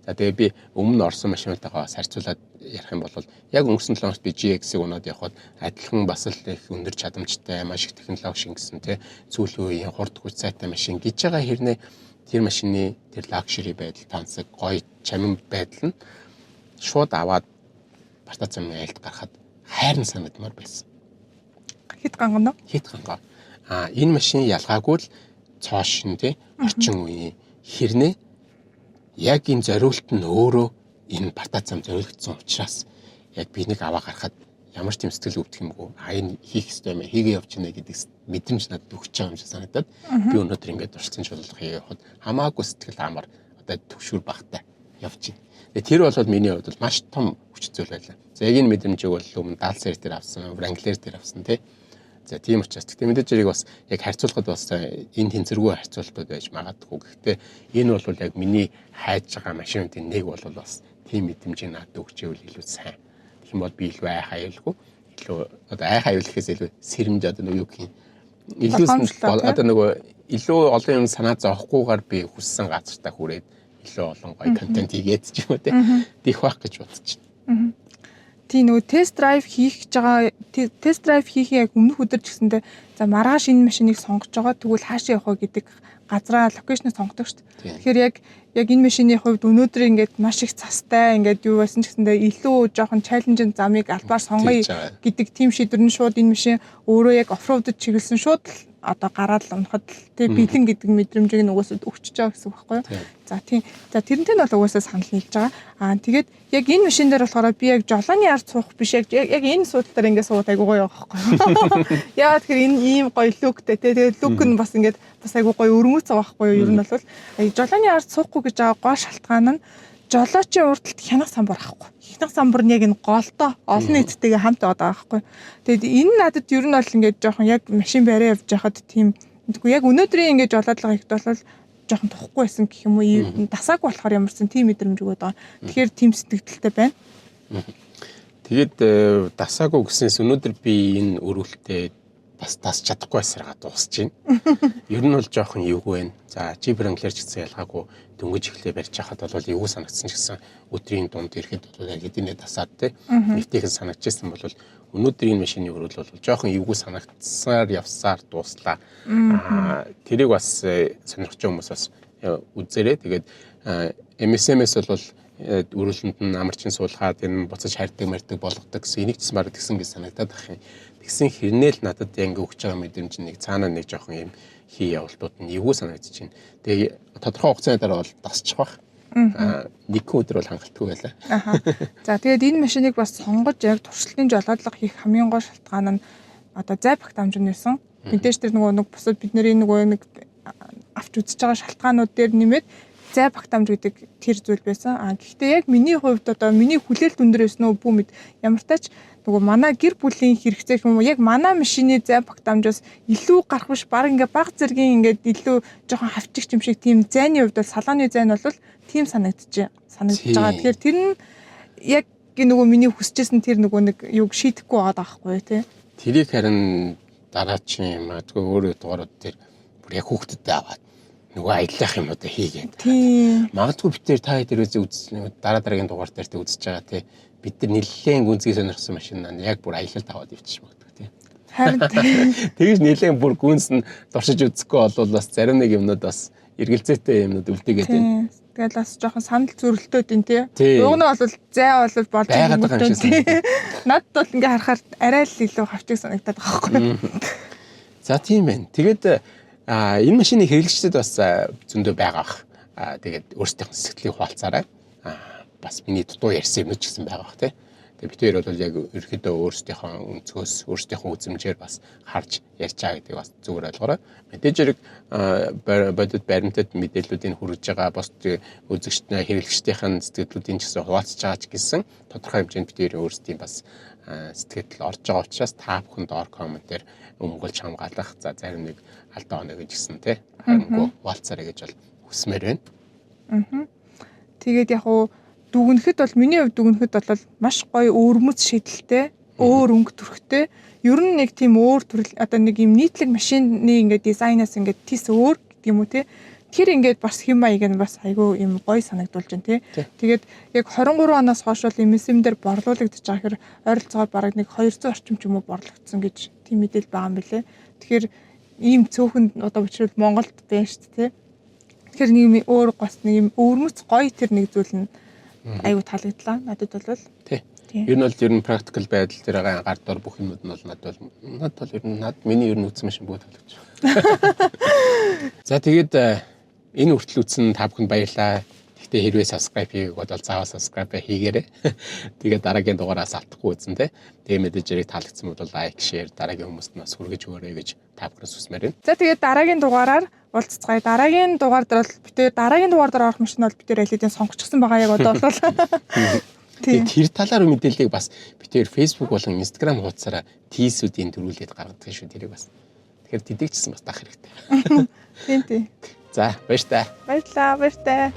За тэгээ би өмнө орсон машинуудтайгаа харьцуулаад ярих юм бол яг өнгөрсөн 7 хоногт би GX-ийг унаад явхад адилхан бас л их өндөр чадамжтай, маш их технологи шингэсэн тий сүүлийн үеийн хурд хүч сайтай машин гэж байгаа хэрнээ тэр машины тэр лакшери байдал, тансаг, гоё чамин байдал нь шууд аваад бартаа замын айлд гарахад хайрн санагдмаар байсан. Хит гангана. Хит гангаа. Энэ машин ялгаагүй л цоошин тий орчин үеийн хэрнээ яг энэ зориулт нь өөрөө энэ бартаа зам зориулагдсан учраас яг би нэг аваа гарахад ямар ч юм сэтгэл өвдөх юмгүй энэ хийх ёстой юм хийгээ явж байна гэдэг мэдрэмж надад өгч байгаа юм шиг санагдаад би өнөөдөр ингээд урьдчилан жолоолго хийгээд явахад хамаагүй сэтгэл амар одоо төвшөр багтай явж байна. Тэр бол миний хувьд бол маш том хүч зүйл байлаа. За яг энэ мэдрэмжийг бол өмнө Dalser дээр авсан, Wrangler дээр авсан тий. За тийм учраас гэхдээ мэдээж зэрэг бас яг харьцуулахад бас энэ тэнцвэргүй харьцуултууд байж магадгүй. Гэхдээ энэ бол яг миний хайж байгаа машинуудын нэг бол бас тийм мэдрэмжийг надад өгчээвэл илүү сайн. Тэгэх юм бол би илүү айх аюулгүй. Илүү одоо айх аюул гэхээс илүү сэрэмж одоо юу гэх юм. Илүү одоо нөгөө илүү олон юм санаа зовхгүйгээр би хүссэн газартаа хүрээд илүү олон гоё контент хийгээд ч юм уу тийх байх гэж бодож байна. Тийм нөгөө тест драйв хийх гэж байгаа тест драйв хийхээ яг өмнөх өдөр ч гэсэндээ за маргааш энэ машиныг сонгож байгаа тэгвэл хаашаа явах вэ гэдэг газраа локейшныг сонгодог шүү дээ. Тэгэхээр яг энэ машины хувьд өнөөдөр ингээд маш их цастай ингээд юу байсан ч гэсэндээ илүү жоохон чаленжинг замыг албаар сонгоё гэдэг тийм шийдвэр нь шууд энэ машин өөрөө яг оффроудд чиглэсэн шууд одоо гараад л унахад тэг бэлэн гэдэг мэдрэмжийг нөгөөсөд өгчөж байгаа гэсэн үг байхгүй юу. За тийм. За тэрнтэй нь бол угаасаа санал нийлж байгаа. Тэгээд яг энэ машин дээр болохоор би яг жолооны ард суух биш яг энэ суудлаар ингээд сууд айгуу гоё байхгүй юу. Яа тэгэхээр энэ ийм гоё лүктэй тэгээд лүк нь бас ингээд бас айгуу гоё өрмөц байгаа байхгүй юу. Ер нь бол жолооны ард суухгүй гэж байгаа гол шалтгаан нь жолоочийн урдталт хянах самбар авахгүй. Хянах самбар нь яг энэ голтой олон нийттэйгээ хамт байгаа байхгүй. Тэгэд энэ надад ер нь бол ингээд жоохон яг машин барай явж байхад тийм яг өнөөдрийн ингээд жолоодлого хийхэд бол жоохон тухгүй байсан гэх юм уу. Дасаагүй болохоор ямарсан тийм мэдрэмж өгöd байгаа. Тэгэхээр тийм сэтгэлдэлтэй байна. Тэгээд дасаагүй гэснээс өнөөдөр би энэ өрөвлөлтөд бас тасч чадахгүй байсараа дуусч байна. Ер нь бол жоохон эвгүй байна. За Jeep Wrangler ч гэсэн ялгаагүй дөнгөж ихлээ барьж хахад бол эвгүй санагдсан ч гэсэн өдрийн дунд ирэхэд бол яг эдинэ тасаад те нэгтэйхэн санагдчихсан бол өнөөдөр энэ машины өрөөл бол жоохон эвгүй санагдсаар явсаар дууслаа. Тэрийг бас сонирхож байгаа хүмүүс бас үзээрэй. Тэгээд MSMS бол өрөөлөнд нь амарчин суулгаад энэ буцаж хайрдаг мэрдэг болгодог гэсэн энийг ч баг тэгсэн гэж санагдаад байна. Тэгсэн хэрнээл надад яг өгч байгаа мэдрэмж нэг цаанаа нэг жоохон юм хий явалтууд нь эвгүй санагдаж байна. Тэгээ тодорхой хугацааны дараа бол тасчих бах. Нэг өдөр бол хангалтгүй байлаа. За тэгээд энэ машиныг бас сонгож яг туршилтын жолоодлого хийх хамгийн гол шалтгаан нь одоо зай багт амжин байсан. Мэдээж тэр нэг бусад бидний нэг авч үзэж байгаа шалтгаанууд дээр нэмээд зай багт амж гэдэг тэр зүйл байсан. Гэхдээ яг миний хувьд одоо миний хүлээлт өндөр байсан уу бүү мэд ямар тач нөгөө манай гэр бүлийн хэрэгцээ юм уу яг манай машины зай багт амжаас илүү гарах биш баг ингээ баг зэргийн ингээд илүү жоохон хавчих юм шиг тийм зайны хувьд бол салааны зай нь бол тийм санагдаж байгаа. Тэгэхээр тэр нь яг нөгөө миний хүсэжсэн тэр нөгөө нэг юг шийдэхгүй байгаа байхгүй тий. Тэрийг харин дараачийн магадгүй өөрөө дугаарууд дээр бүр яг хүүхдэд аваад нөгөө аяллах юм одоо хийгээд. Магадгүй битээр та хэд үзсэн дараагийн дугаар дээр тэ үзэж байгаа тий. Бид нар нэлээд гүнзгий сонирхсан машин яг бүр аялалд аваад явчих магадгүй тий. Харин тэгж нэлээд бүр гүнс нь дуршиж үзэхгүй бол бас зарим нэг юмнууд бас эргэлзээтэй юмнууд үлдээгээд байна. Тэгэл бас жоохон санал зөрөлтөөд энэ тий. Уг нь бол зай бол болж байгаа юм тий. Надад бол ингээ харахаар арай л илүү хавчиг санагдаад байгаа байхгүй. За тийм байна. Тэгээд энэ машины хэрэглэгчдэд бас зөндөө байгаа бах. Тэгээд өөрсдийнх нь сэтгэлийг хуваалцаарай. Бас миний дутуу ярьсан юм ч гэсэн байгаа бах тий. Тэгээд бид хоёр бол яг ерөөхдөө өөрсдийнхөө өнцгөөс өөрсдийнхөө үзмжээр бас харж ярьж байгаа гэдэг бас зүгээр ойлгоорой. Мэдээж хэрэг бодит баримтад мэдээллүүдийг хүргэж байгаа бос үзэгчдийн хэрэглэгчдийн сэтгэлдлүүдийн ч гэсэн хуваалцж байгаа ч гэсэн тодорхой хэмжээнд бид хоёр өөрсдийн бас сэтгэл орж байгаа учраас та бүхэн доор комментээр өмгөлж хамгаалах за зарим нэг алдаа оноо гэж гисэн тий. Харингүй хуваалцаарай гэж бол хүсмээр байна. Тэгээд яг уу дүгнэхэд бол миний хувьд дүгнэхэд бол маш гоё өөрмөц шийдэлтэй, өөр өнгө төрхтэй. Ер нь нэг тийм өөр төрөл одоо нэг юм нийтлэг машины ингээд дизайнаас ингээд тис өөр гэдэг юм уу те. Тэр ингээд бас хэм маяг нь бас айгүй юм гоё санагдулж байна те. Тэгээд яг 23 оноос хойш бол MSM дээр борлуулагдаж байгаа хэрэг ойролцоогоор бараг нэг 200 орчим ч юм уу борлогдсон гэж тийм мэдээлэл байгаа юм билэ. Тэгэхээр ийм цөөхөнд одоо учрал Монголд байна шүү дээ те. Тэгэхээр нэг өөр гос нэг юм өөрмөц гоё тэр нэг зүйл нь аюу таалагдлаа. Надад бол тий. Ер нь практикал байдал дээр байгаа гар дор бүх юмуд нь бол надад ер нь миний ер нь үзсэн машин бүгд таалагдж байна. За тэгээд энэ хүртэл үзсэн та бүхэнд баярлалаа. Гэхдээ хэрвээ subscribe хийгээг бодвол заавал subscribe хийгээрэй. Тэгээд дараагийн дугаараас алдахгүй үзэн тий. Тэгээд мэдээж хэрэг таалагдсан бол лайк, share дараагийн хүмүүст нь бас хүргэж өгөөрэй гэж та бүхнээс хүсмээр байна. За тэгээд дараагийн дугаараар уулзцгаая. Дараагийн дугаар дээр бол бид дараагийн дугаар дээр орох машин бол бид алидын сонгочихсон байгаа яг одоо бол. Тэгээд тэр талаар мэдээллийг бас битээр Facebook болон Instagram хуудасаараа тийсүүдийн дөрүүлээд гаргадаг шүү тэрийг бас. Тэгэхээр тэдийг ч гэсэн бас дах хэрэгтэй. Тийм. За баяр та. Баярлалаа.